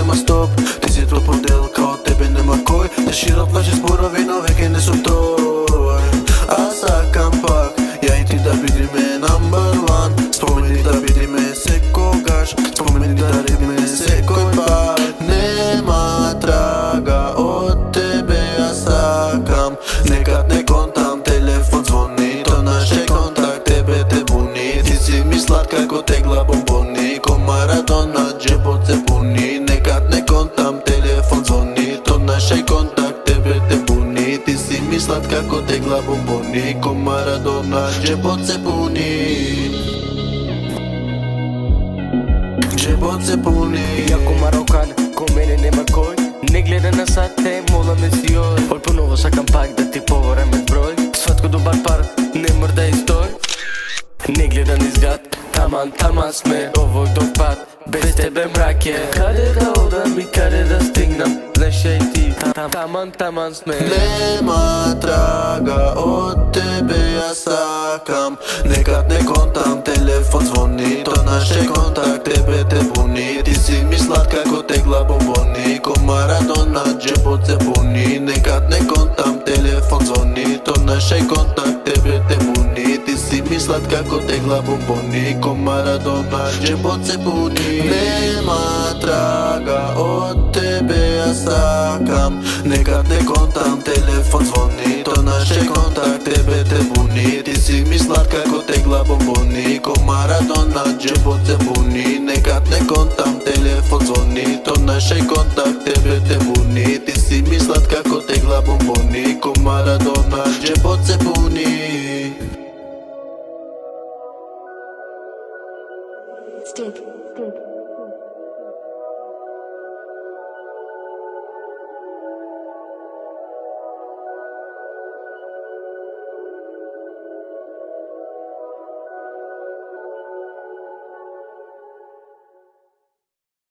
нема стоп. Ти си топ моделка, од тебе нема кој. Те шират лажи зборови, но веќе не сум тој. А сакам пак, ја и ти да бидиме number one. Спомени да бидиме секогаш, спомени да редиме секој пак. Нема трага од тебе, ја сакам. Некад не контам, телефон звони, то наше контакт тебе те буни. Ти си ми сладка како тегла бомбони, ко Марадона джебот се пуни. Некад не контам, телефон звони, то наше контакт тебе те буни. Ти си ми сладка како тегла бомбони, ко Марадона джебот се пуни. Джебот се пуни. Јако марокан, ко мене нема кој. Не гледа на сате, мола ме си ој. Ол поново сакам пак да ти поворам met број. Сватко добар пар, не мрда и стој. Не гледа низ гад, таман сме овој дов пат. Без тебе мрак е. Каде да одам и каде да стигнам, знаеш ја и ти, таман сме. Нема трага од тебе, ја сакам. Некад не контам, телефон звони, то наше контакт тебе те буни. Ти си ми сладка како тегла бомбони, ко Марадона джебот се пуни. Некад не контам, телефон звони, то наше контакт тебе те буни. Ти си ми сладка како тегла бомбони, ко Марадона джебот се пуни. Нема трага од тебе, ја сакам. Некад не контам, телефон звони, то наше контакт тебе те буни. Ти си ми сладка како тегла бомбони, ко Марадона джебот се пуни. Некад не контам, телефон звони, то наше контакт тебе те буни. Ти си ми сладка како тегла бомбони, ко Марадона джебот се пуни. Stick.